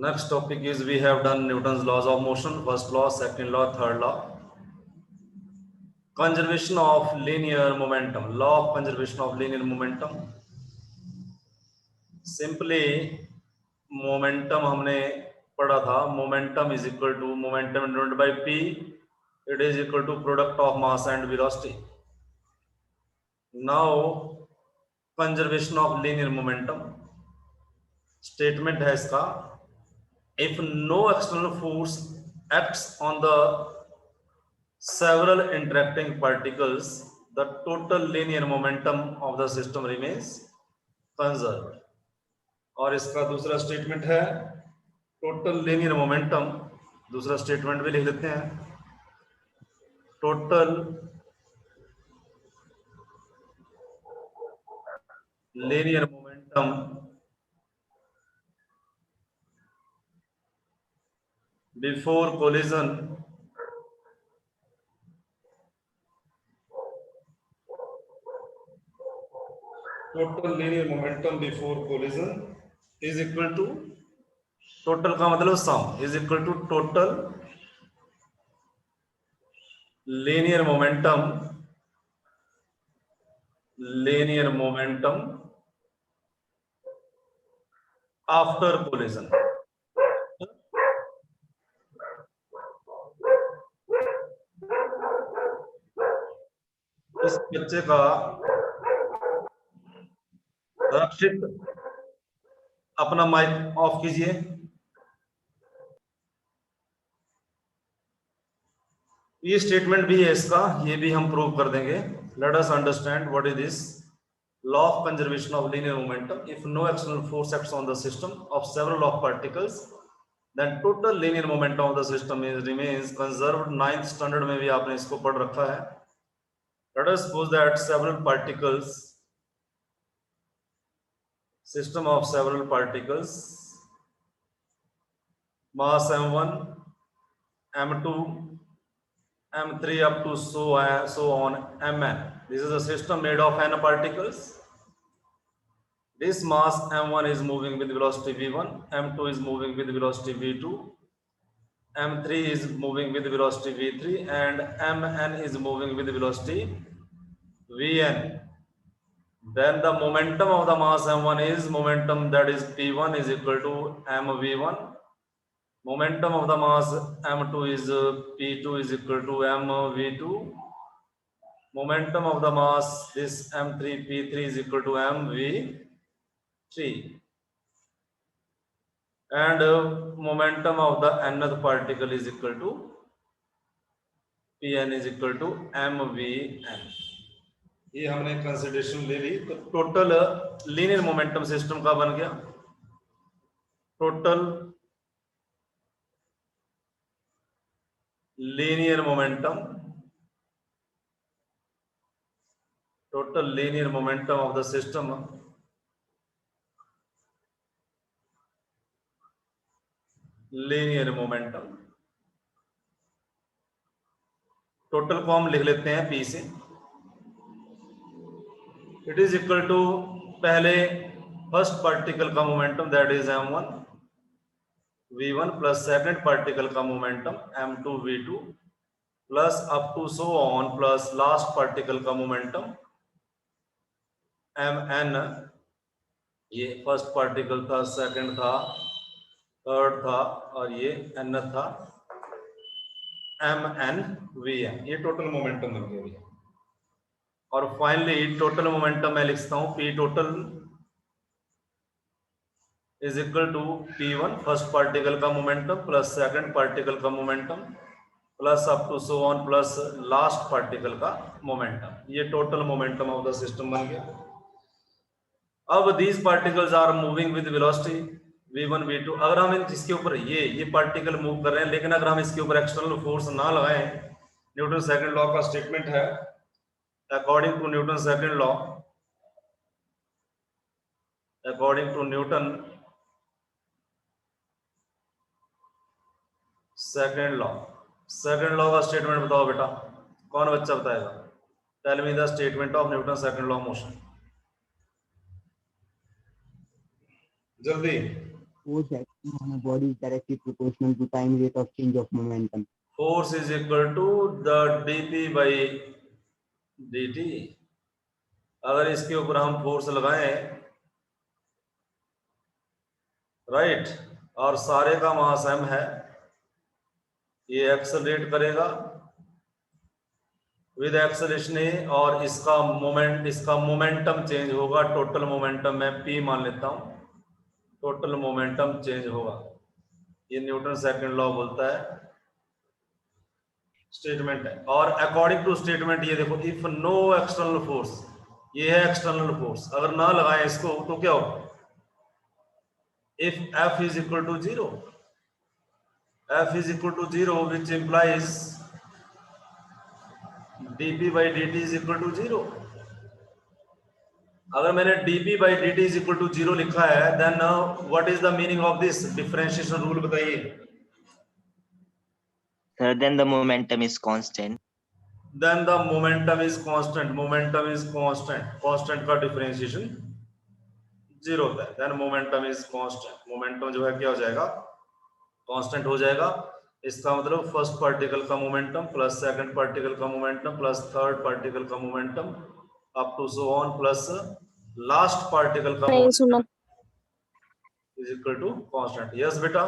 Next topic is we have done Newton's laws of motion, first law, second law, third law. Conservation of linear momentum, law of conservation of linear momentum. Simply momentum हमने पढ़ा था, momentum is equal to momentum divided by p, it is equal to product of mass and velocity. Now conservation of linear momentum statement है इसका, if no external force acts on the several interacting particles, the total linear momentum of the system remains conserved. और इसका दूसरा statement है total linear momentum, दूसरा statement भी लिख लेते हैं, total linear momentum before collision total linear momentum before collision is equal to, total का मतलब sum, is equal to total linear momentum after collision. इस बच्चे का रक्षित अपना माइक ऑफ कीजिए. ये स्टेटमेंट भी है इसका, ये भी हम प्रूव कर देंगे. Let us understand what is this law of conservation of linear momentum. If no external force acts on the system of several of particles, then total linear momentum of the system remains conserved. 9th standard में भी आपने इसको पढ़ रखा है. Let us suppose that several particles, system of several particles, mass m1, m2, m3 up to so on mn. This is a system made of n particles. This mass m1 is moving with velocity v1, m2 is moving with velocity v2, m3 is moving with velocity v3, and mn is moving with velocity vn. Then the momentum of the mass m1 is momentum, that is p1 is equal to mv1. Momentum of the mass m2 is p2 is equal to mv2. Momentum of the mass this m3 p3 is equal to mv3, and momentum of the nth particle is equal to pn is equal to mvn. ये हमने consideration ले ली. तो total linear momentum system का बन गया, total linear momentum, total linear momentum of the system linear momentum. Total को हम लिख लेते हैं p से. इट इज इक्वल टू पहले फर्स्ट पार्टिकल का momentum that is m1 v1 plus second particle का momentum m2 v2 plus up to so on plus last particle का मोमेंटम mn. ये फर्स्ट पार्टिकल था, सेकंड था, third था और ये n था, mn vn. ये टोटल मोमेंटम बन गया. और फाइनली टोटल मोमेंटम मैं लिखता हूं p total is equal to p1 first particle का मोमेंटम प्लस सेकंड पार्टिकल का momentum plus up to so on plus last particle का मोमेंटम. ये total momentum of the system बन गया. अब these particles are moving with velocity v1 v2. अगर हम इसके ऊपर ये पार्टिकल मूव कर रहे हैं, लेकिन अगर हम इसके ऊपर एक्सटर्नल फोर्स ना लगाएं, न्यूटन सेकंड लॉ का स्टेटमेंट है, according to Newton second law, according to Newton second law का स्टेटमेंट बताओ बेटा, कौन बच्चा बताएगा? Tell me the statement of Newton second law of motion. जल्दी force acting on a body is directly proportional to time rate of change of momentum. Force is equal to the dp by dt. अगर इसके ऊपर हम force लगाएं, right, और सारे का मास m है, ये एक्सेलरेट करेगा विद एक्सेलरेशन ए, और इसका मोमेंटम चेंज होगा। टोटल मोमेंटम मैं p मान लेता हूं, टोटल मोमेंटम चेंज होगा। ये न्यूटन सेकंड लॉ बोलता है, स्टेटमेंट है। और अकॉर्डिंग टू स्टेटमेंट ये देखो, इफ नो एक्सटर्नल फोर्स, ये है एक्सटर्नल फोर्स, अगर ना लगाए इसको तो क्या होगा? If F is equal to 0, F is equal to 0 which implies dp by dt is equal to 0। अगर मैंने dp by dt is equal to 0 लिखा है, then what is the meaning of this differentiation rule, बताइए। Sir, then the momentum is constant. Then the momentum is constant, momentum is constant, constant का differentiation 0 होता है। Then momentum is constant, momentum जो है क्या हो जाएगा? कांस्टेंट हो जाएगा। इसका मतलब फर्स्ट पार्टिकल का मोमेंटम प्लस सेकंड पार्टिकल का मोमेंटम प्लस थर्ड पार्टिकल का momentum up to so on plus last particle का momentum is equal to constant. Yes बेटा,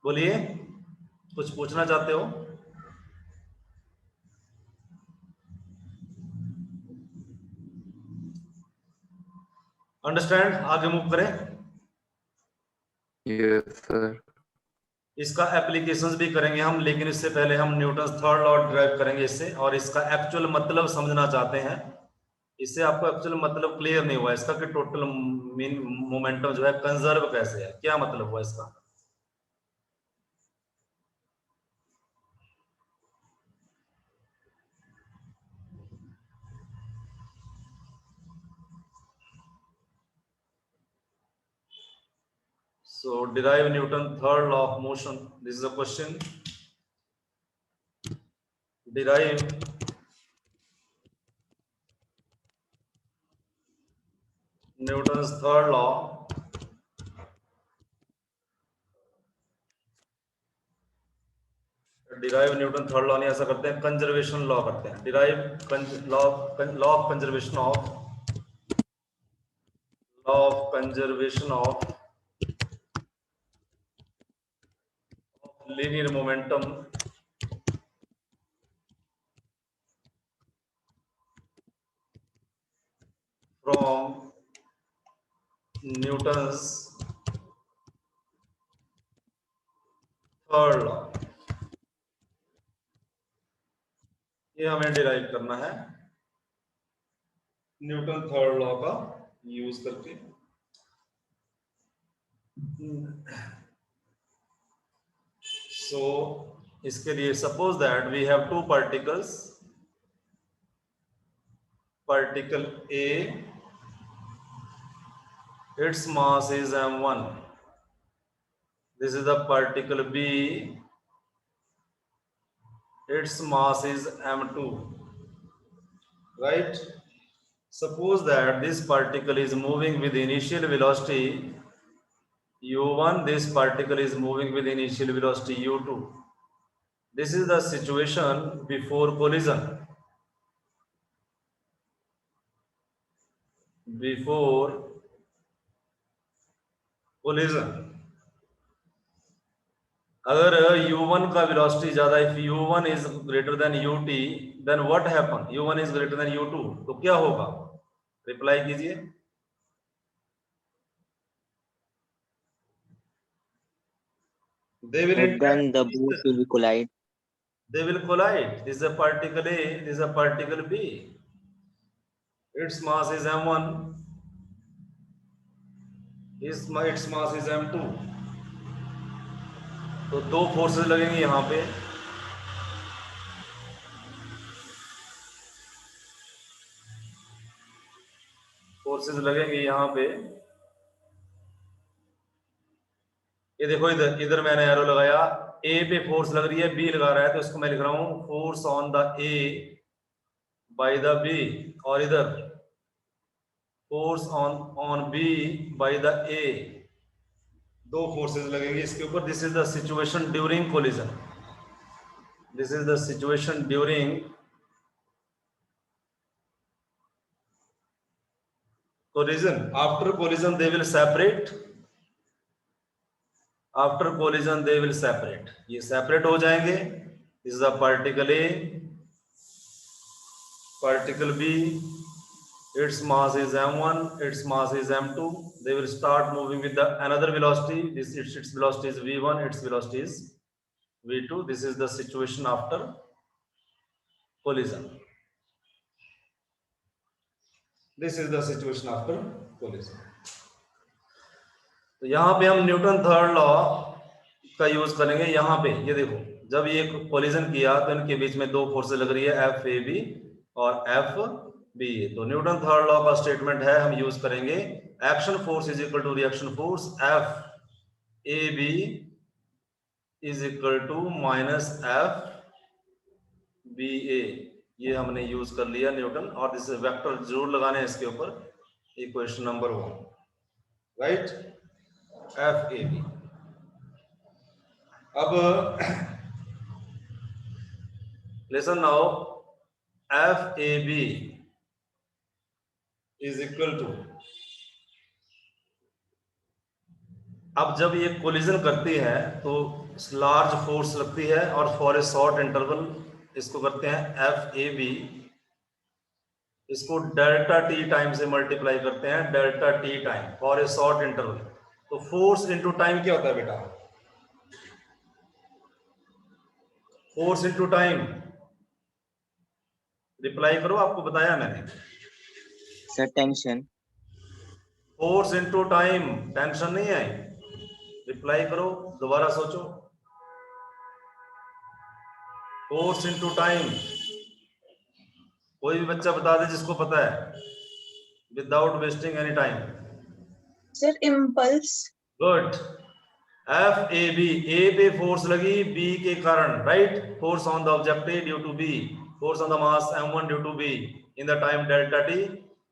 बोलिए, कुछ पूछना चाहते हो? अंडरस्टैंड? आगे मूव करें। Yes sir. इसका एप्लीकेशंस भी करेंगे हम, लेकिन इससे पहले हम न्यूटन थर्ड लॉ ड्राइव करेंगे इससे, और इसका एक्चुअल मतलब समझना चाहते हैं। इससे आपको एक्चुअल मतलब क्लियर नहीं हुआ इसका कि टोटल मीन मोमेंटम जो है कंजर्व कैसे है, क्या मतलब हुआ इसका? So derive Newton third law of motion. This is a question. Derive Newton's third law derive Newton third law नहीं, ऐसा करते हैं कंजर्वेशन लॉ करते हैं। Derive law of conservation of linear momentum from Newton's third law. ये हमें derive करना है न्यूटन थर्ड लॉ का यूज करके। सो इसके लिए suppose that we have two particles, particle A, its mass is m1. This is the particle B, its mass is m2, right? Suppose that this particle is moving with initial velocity u1, this particle is moving with initial velocity u2. This is the situation before collision. Before collision, अगर u1 का velocity ज्यादा, if u1 is greater than ut, then what happen? u1 is greater than u2, तो क्या होगा? Reply कीजिए। They will Then the both will collide. They will collide. This is a particle A, this is a particle B. Its mass is m1, its mass is m2. तो दो forces लगेंगे यहाँ पे, forces लगेंगे यहाँ पे। ये देखो इधर मैंने एरो लगाया, ए पे फोर्स लग रही है, बी लगा रहा है, तो इसको मैं लिख रहा हूं force on the A by the B. और इधर force on B by the A, दो फोर्सेस लगेंगे इसके ऊपर. This is the situation during collision. This is the situation during collision. After collision they will separate. After collision they will separate. ये separate हो जाएंगे. This is the particle A, particle B. Its mass is m1, its mass is m2. They will start moving with the another velocity. Its velocity is v1, its velocity is v2. This is the situation after collision. This is the situation after collision. तो यहाँ पे हम Newton third law का use करेंगे. यहाँ पे ये देखो, जब ये कोलिजन किया तो इनके बीच में दो फोर्सेस लग रही है, एफ ए बी और एफ बी ए. तो न्यूटन थर्ड लॉ का स्टेटमेंट है, हम यूज करेंगे action force is equal to reaction force, F A B is equal to minus F B A. ये हमने यूज कर लिया न्यूटन. और दिस वेक्टर जरूर लगाने हैं इसके ऊपर, equation number 1, right. F A B. अब listen now, F A B is equal to, अब जब ये कोलिजन करती है तो लार्ज फोर्स लगती है और फॉर ए शॉर्ट इंटरवल इसको करते हैं एफ ए बी, इसको डेल्टा टी टाइम से मल्टीप्लाई करते हैं, delta T time for a short interval. तो फोर्स इनटू टाइम क्या होता है बेटा? Force into time. रिप्लाई करो, आपको बताया मैंने. Sir tension. Force into time, tension नहीं है. रिप्लाई करो, दोबारा सोचो. Force into time. कोई भी बच्चा बता दे जिसको पता है, without wasting any time. Sir impulse. Good. F A B, A पे फोर्स लगी बी के कारण, right. Force on the object A due to B, force on the mass m1 due to B in the time delta T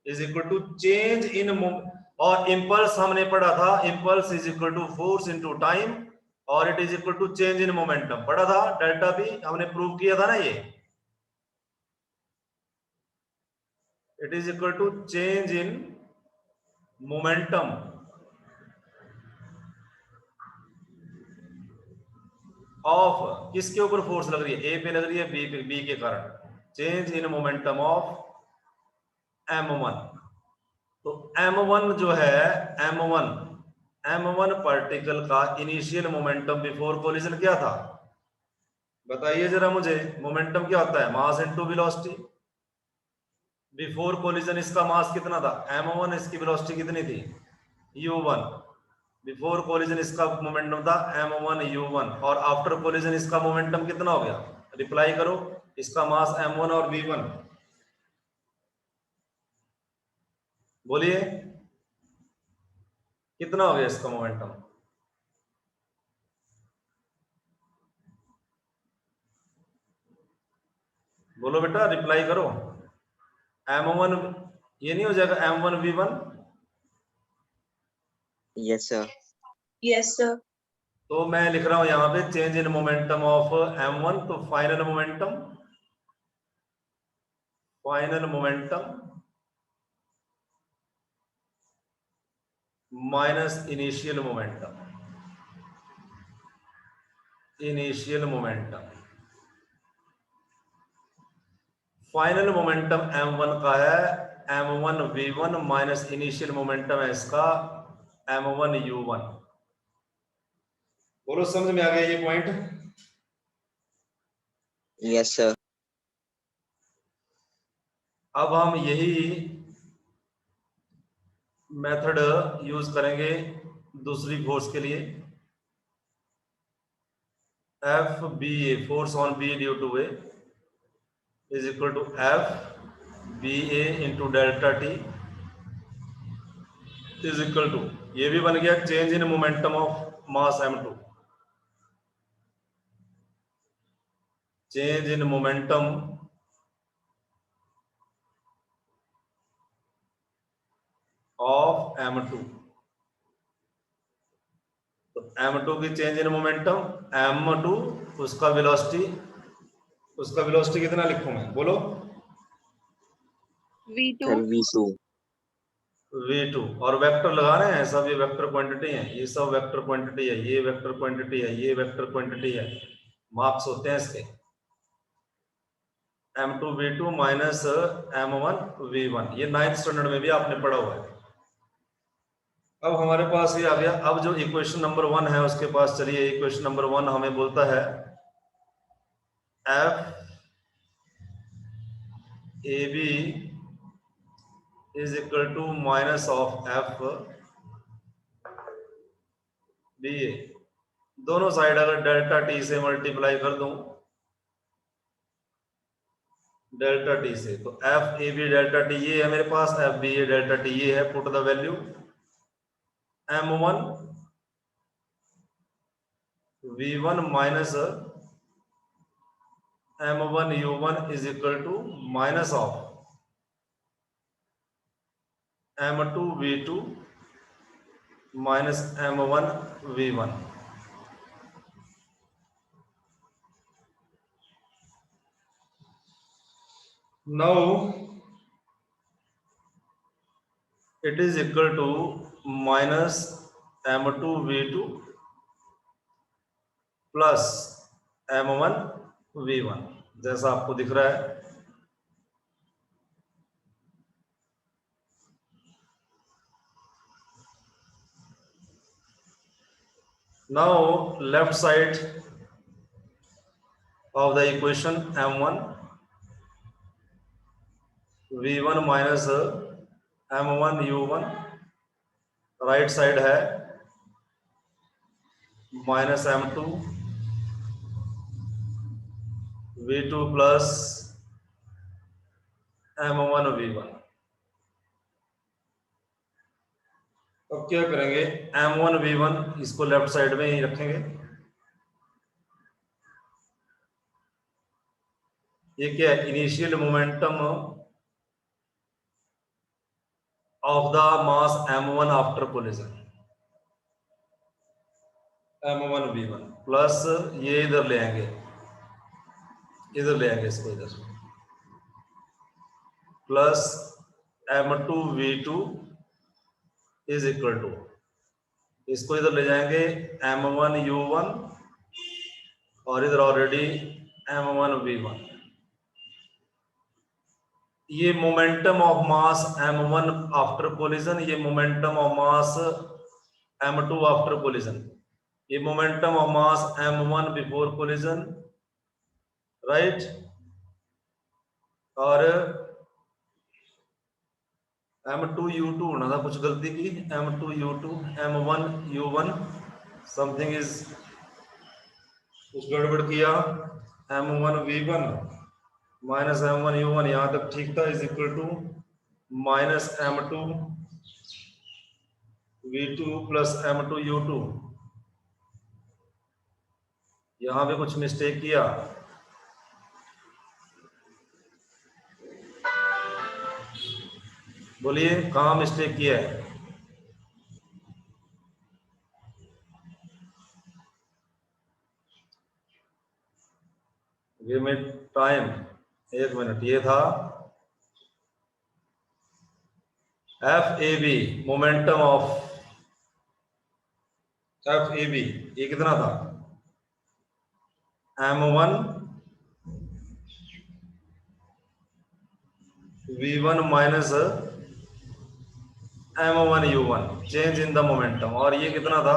is equal to change इन. और impulse हमने पढ़ा था, impulse is equal to force into time और it is equal to change in momentum. पढ़ा था delta B, हमने prove किया था ना ये. It is equal to change in momentum of, किसके ऊपर फोर्स लग रही है? ए पे लग रही है, बी पे, बी के कारण. Change in momentum of m1. तो m1 जो है, m1 पार्टिकल का इनिशियल मोमेंटम बिफोर कोलिजन क्या था? बताइए जरा मुझे. मोमेंटम क्या होता है? Mass into velocity. Before collision इसका मास कितना था? m1. इसकी वेलोसिटी कितनी थी? u1. बिफोर कोलिजन इसका मोमेंटम था m1 u1 और आफ्टर कोलिजन इसका मोमेंटम कितना हो गया? रिप्लाई करो. इसका मास m1 और v1. बोलिए कितना हो गया इसका मोमेंटम? बोलो बेटा, रिप्लाई करो. m1 ये नहीं हो जाएगा m1 v1? Yes sir. Yes sir. तो मैं लिख रहा हूं यहां पे change in momentum of m1. तो final momentum minus initial momentum. Final momentum m1 का है m1 v1 minus initial momentum है इसका m1 u1. बोलो समझ में आ गया ये पॉइंट? Yes sir. अब हम यही मेथड यूज करेंगे दूसरी फोर्स के लिए. F B A, force on B due to A is equal to F B A into delta T is equal to, ये भी बन गया change in momentum of mass m2. Change in momentum of m2। तो m2 की change in momentum, m2 उसका velocity कितना लिखूं मैं, बोलो? V2, sir V2। v2। और वेक्टर लगा रहे हैं सब, ये वेक्टर क्वांटिटी है, ये सब वेक्टर क्वांटिटी है, ये वेक्टर क्वांटिटी है, ये वेक्टर क्वांटिटी है, मार्क्स होते हैं इसके। m2 v2 minus m1 v1, ये 9th स्टैंडर्ड में भी आपने पढ़ा हुआ है। अब हमारे पास ये आ गया। अब जो इक्वेशन नंबर 1 है उसके पास चलिए। इक्वेशन नंबर 1 हमें बोलता है f ab is equal to minus of f ba। दोनों साइड अगर डेल्टा टी से मल्टीप्लाई कर दूं, डेल्टा टी से, तो F A B delta t ये है मेरे पास, F B A delta t ये है। Put the value m1 v1 minus m1 u1 is equal to minus of m2 v2 minus m1 v1। now it is equal to minus m2 v2 plus m1 v1, जैसा आपको दिख रहा है। Now left side of the equation m1 v1 minus m1 u1, right side है minus m2 v2 plus m1 v1। अब क्या करेंगे, m1 v1 इसको लेफ्ट साइड में ही रखेंगे। ये क्या है, initial momentum of the mass m1 after collision, m1 v1 plus ये इधर ले आएंगे, इधर ले आएंगे इसको, इधर plus m2 v2 is equal to, इसको इधर ले जाएंगे m1 u1 और इधर ऑलरेडी m1 v1। ये momentum of mass m1 after collision, ये momentum of mass m2 after collision, ये momentum of mass m1 before collision, right. और m2 u2 होना था, कुछ गलती की, m2 u2 m1 u1 something is, कुछ गड़बड़ किया, m1 v1 minus m1 u1 यहां तक ठीक था, is equal to minus m2 v2 plus m2 u2। यहां पे कुछ मिस्टेक किया, बोलिए कहां मिस्टेक किया है? Give me time, 1 minute. ये था F A B, momentum of F A B, ये कितना था, m1 v1 minus m1 u1, change in the momentum, और ये कितना था,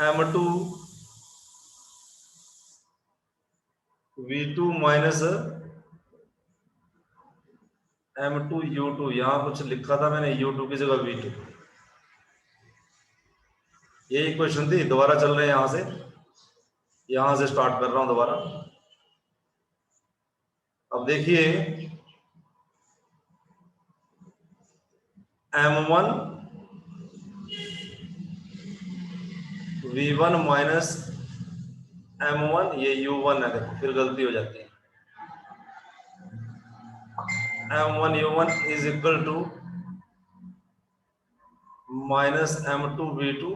m2 v2 minus m2 u2, यहां कुछ लिखा था मैंने u2 की जगह v2। ये इक्वेशन थी, दोबारा चल रहे हैं यहां से स्टार्ट कर रहा हूं दोबारा। अब देखिए m1 v1 माइनस m1, ये u1 है, देखो फिर गलती हो जाती है। m1 u1 is equal to minus m2 v2,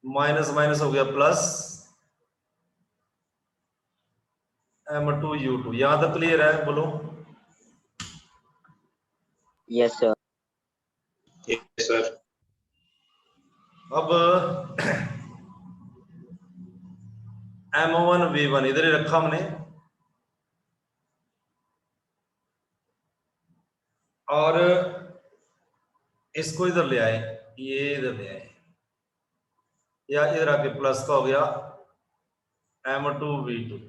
minus minus हो गया प्लस m2 u2। यहां तक क्लियर है? बोलो। Yes, sir. Yes, sir. अब m1 v1 इधर ही रखा हमने, और इसको इधर ले आए, ये इधर ले आए, या इधर आके प्लस का हो गया m2 v2,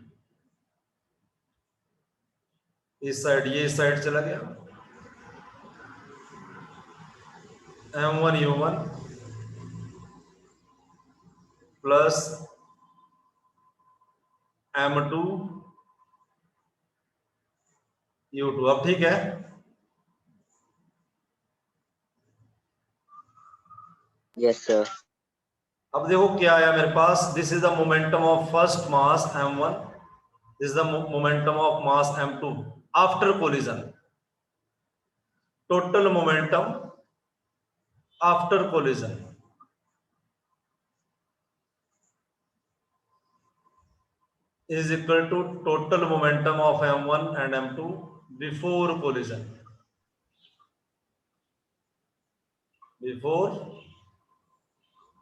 इस साइड, ये इस साइड चला गया, m1 u1 plus m2 u2। अब ठीक है? Yes, sir. अब देखो क्या आया मेरे पास, this is the momentum of first mass m1, this is the momentum of mass m2 after collision, total momentum after collision is equal to total momentum of m1 and m2 before collision, before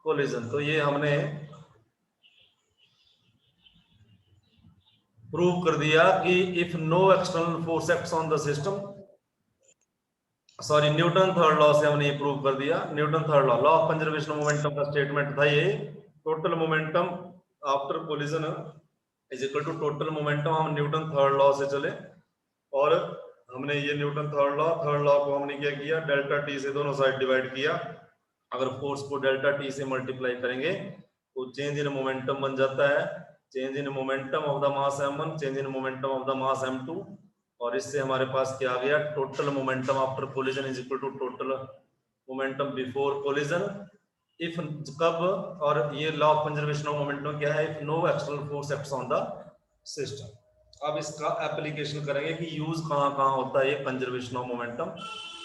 collision। तो ये हमने prove कर दिया कि if no external force acts on the system, sorry Newton third law से हमने ये prove कर दिया। Newton third law, law of conservation of momentum का स्टेटमेंट था ये, total momentum after collision is equal to total momentum. हम Newton third law से चले और हमने ये न्यूटन थर्ड लॉ को हमने क्या किया, डेल्टा टी से दोनों साइड डिवाइड किया। अगर फोर्स को डेल्टा टी से मल्टीप्लाई करेंगे तो चेंज इन मोमेंटम बन जाता है, change in momentum of the mass m1, change in momentum of the mass m2, और इससे हमारे पास क्या आ गया, total momentum after collision is equal to total momentum before collision. If कब, और ये law of conservation of momentum क्या है, if no external force acts on the system. अब इसका एप्लीकेशन करेंगे कि यूज कहां कहां होता है ये कंजर्वेशन ऑफ मोमेंटम,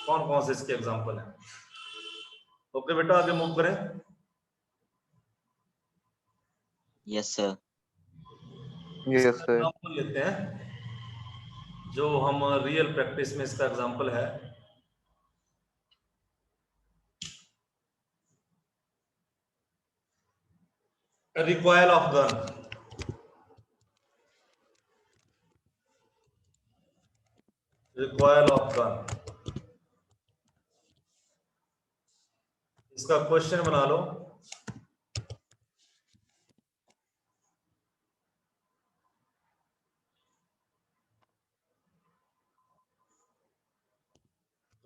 कौन कौन से इसके एग्जांपल हैं। ओके बेटा, आगे मूव करें। Yes, sir. Yes, sir. Example लेते हैं जो हम रियल प्रैक्टिस में इसका एग्जांपल है। Recoil of gun, recoil of gun, इसका क्वेश्चन बना लो।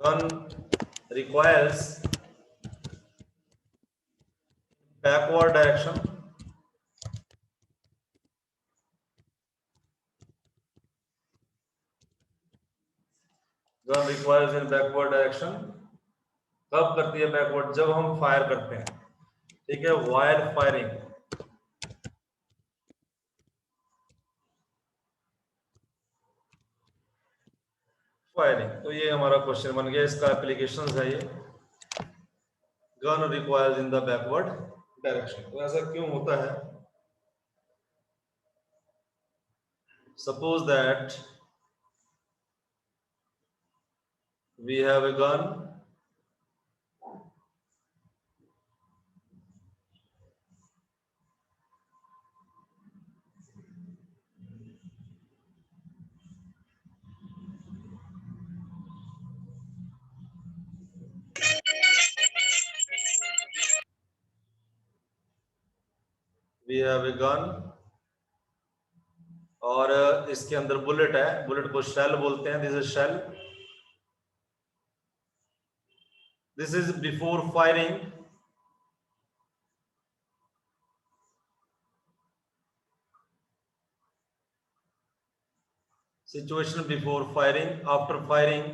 Gun requires backward direction gun requires in backward direction। कब करती है बैकवर्ड? जब हम फायर करते हैं, ठीक है, वायर फायरिंग। तो ये हमारा क्वेश्चन बन गया, इसका एप्लीकेशन है ये, gun requires in the backward direction. तो ऐसा क्यों होता है? Suppose that we have a gun और इसके अंदर बुलेट है, बुलेट को शेल बोलते हैं, this is shell. This is before firing, situation before firing. After firing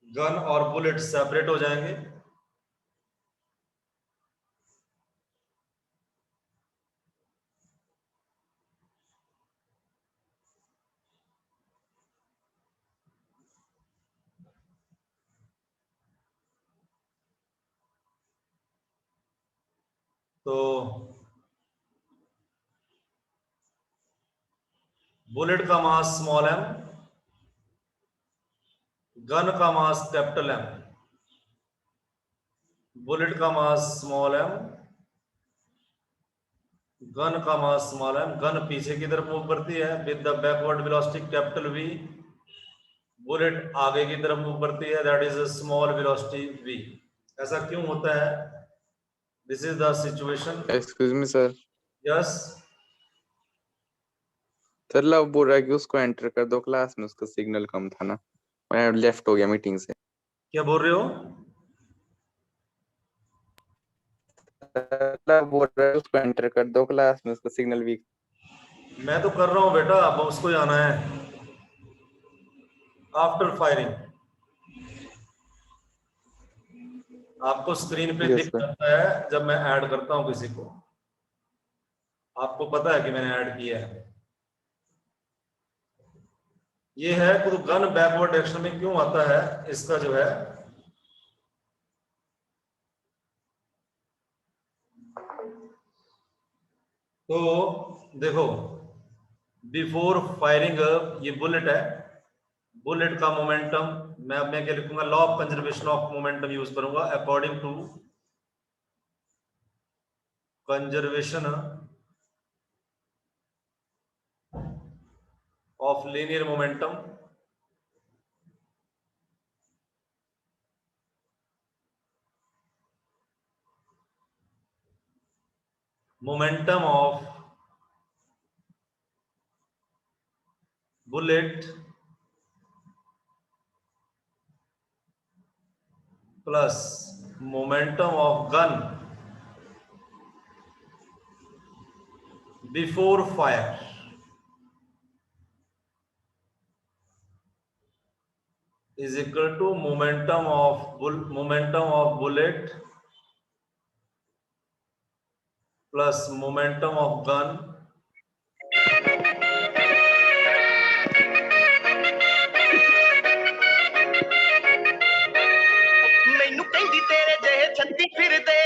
gun और बुलेट सेपरेट हो जाएंगे। तो बुलेट का मास स्मॉल m, गन का मास कैपिटल M, बुलेट का मास स्मॉल m, गन का मास स्मॉल m, गन पीछे की तरफ मूव करती है with the backward velocity capital V, bullet आगे की तरफ मूव करती है, that is small velocity V। ऐसा क्यों होता है? This is the situation. Excuse me sir. Yes, sir love बोल रहा है कि उसको एंटर कर दो क्लास में, उसका सिग्नल कम था ना, मैं लेफ्ट हो गया मीटिंग से। क्या बोल रहे हो? लव बोल रहा है उसको एंटर कर दो क्लास में, उसका सिग्नल वीक। मैं तो कर रहा हूं बेटा, अब उसको जाना है आफ्टर फायरिंग। आपको स्क्रीन पे यस दिख सर। जाता है जब मैं ऐड करता हूं किसी को, आपको पता है कि मैंने ऐड किया है। ये है तो गन बैकवर्ड डायरेक्शन में क्यों आता है, इसका जो है तो देखो, बिफोर फायरिंग ये बुलेट है, बुलेट का मोमेंटम मैं क्या लिखूंगा, law of conservation of momentum use करूंगा, according to conservation of linear momentum, momentum of bullet plus momentum of gun before fire is equal to momentum of bullet plus momentum of gun ਮੈਨੂੰ ਕਹਿੰਦੀ ਤੇਰੇ ਜਿਹੇ ਛੱਤੀ ਫਿਰਦੇ।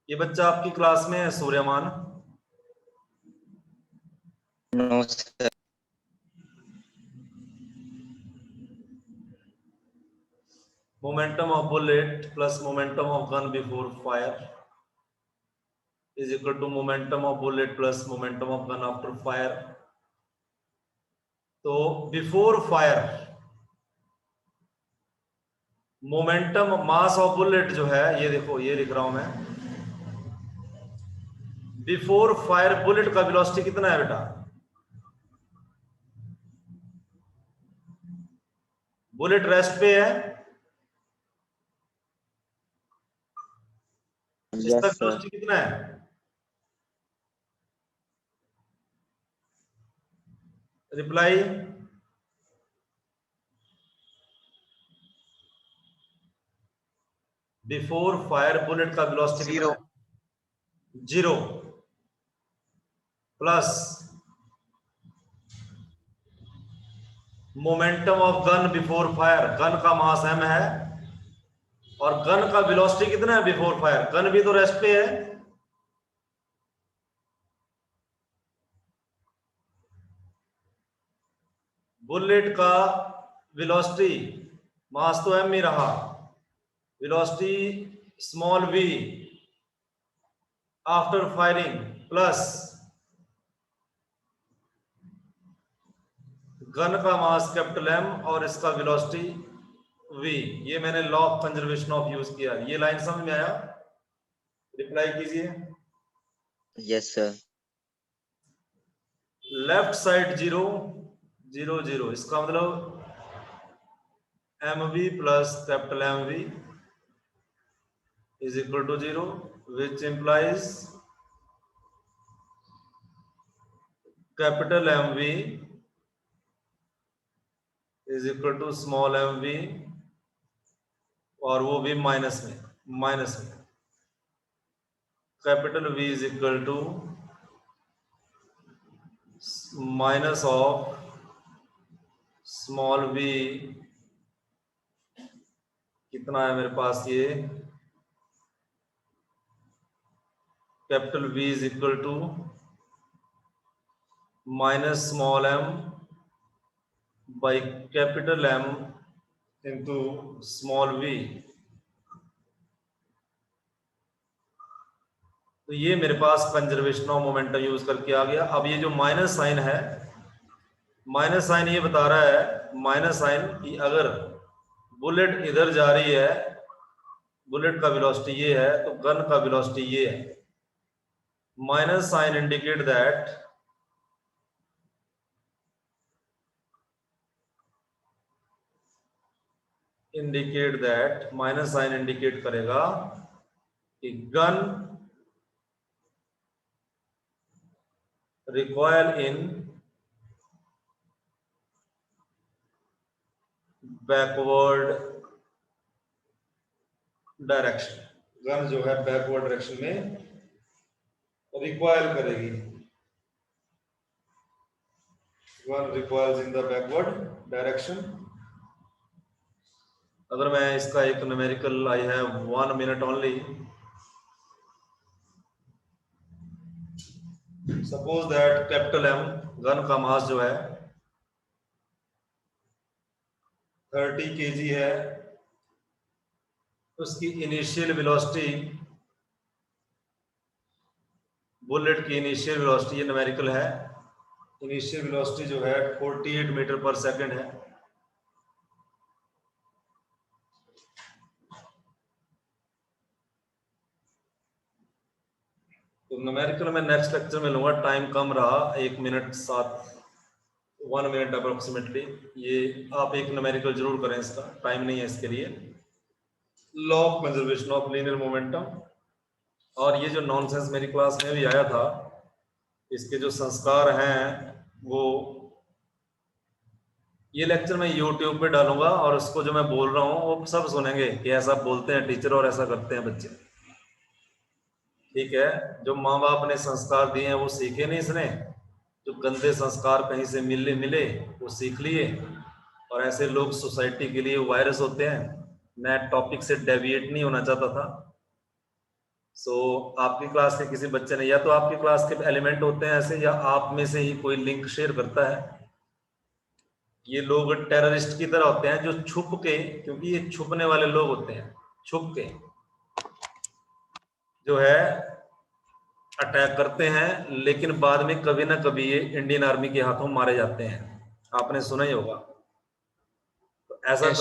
ये बच्चा आपकी क्लास में है Suryaman? No, sir. Momentum of bullet plus momentum of gun before fire is equal to momentum of bullet plus momentum of gun after fire। तो before fire momentum mass of bullet जो है, ये देखो ये लिख रहा हूं मैं, बिफोर फायर बुलेट का वेलोसिटी कितना है बेटा? बुलेट रेस्ट पे है, इसका Yes, sir. वेलोसिटी कितना है? रिप्लाई। बिफोर फायर बुलेट का वेलोसिटी कितना है? 0 plus momentum of gun before fire, gun का मास m है और गन का वेलोसिटी कितना है बिफोर फायर? गन भी तो रेस्ट पे है, बुलेट का वेलोसिटी मास तो m ही रहा, velocity small v after firing plus gun का मास कैपिटल M और इसका वेलोसिटी v। ये मैंने law of conservation of use किया। ये लाइन समझ में आया? रिप्लाई कीजिए। Yes, sir. लेफ्ट साइड 0 0 0, इसका मतलब mv plus capital mv is equal to 0, which implies capital MV is equal to small mv और वो भी माइनस में capital V is equal to minus of small v कितना है मेरे पास ये capital V is equal to minus small m by capital M into small v। तो ये मेरे पास कंजर्वेशन ऑफ मोमेंटम यूज करके आ गया। अब ये जो माइनस साइन है, माइनस साइन ये बता रहा है, माइनस साइन कि अगर बुलेट इधर जा रही है, बुलेट का वेलोसिटी ये है, तो गन का वेलोसिटी ये है। Minus sign indicate that minus sign indicate करेगा कि gun recoil in backward direction. Gun जो है बैकवर्ड डायरेक्शन में रिकॉयल करेगी। Gun recoils in the backward direction. अगर मैं इसका एक न्यूमेरिकल आई है 1 minute only, suppose that capital M gun का मास जो है 30 kg है, उसकी इनिशियल वेलोसिटी, बुलेट की इनिशियल वेलोसिटी, ये न्यूमेरिकल है, इनिशियल वेलोसिटी जो है 48 मीटर पर सेकंड है। तो न्यूमेरिकल में नेक्स्ट लेक्चर में लूंगा, टाइम कम रहा, 1 मिनट 1 मिनट अप्रोक्सीमेटली। ये आप एक न्यूमेरिकल जरूर करें, इसका टाइम नहीं है इसके लिए। Law of conservation of linear momentum. और ये जो नॉनसेंस मेरी क्लास में भी आया था, इसके जो संस्कार हैं वो ये लेक्चर मैं YouTube पे डालूंगा, और उसको जो मैं बोल रहा हूँ वो सब सुनेंगे कि ऐसा बोलते हैं टीचर और ऐसा करते हैं बच्चे। ठीक है, जो माँ बाप ने संस्कार दिए हैं वो सीखे नहीं इसने, जो गंदे संस्कार कहीं से मिले वो सीख लिए, और ऐसे लोग सोसाइटी के लिए वायरस होते हैं। मैं टॉपिक से डेविएट नहीं होना चाहता था। सो आपकी क्लास के किसी बच्चे ने, या तो आपकी क्लास के एलिमेंट होते हैं ऐसे, या आप में से ही कोई लिंक शेयर करता है। ये लोग टेररिस्ट की तरह होते हैं जो छुप के, क्योंकि ये छुपने वाले लोग होते हैं, छुप के जो है अटैक करते हैं, लेकिन बाद में कभी ना कभी ये इंडियन आर्मी के हाथों मारे जाते हैं। आपने सुना ही होगा। तो ऐसा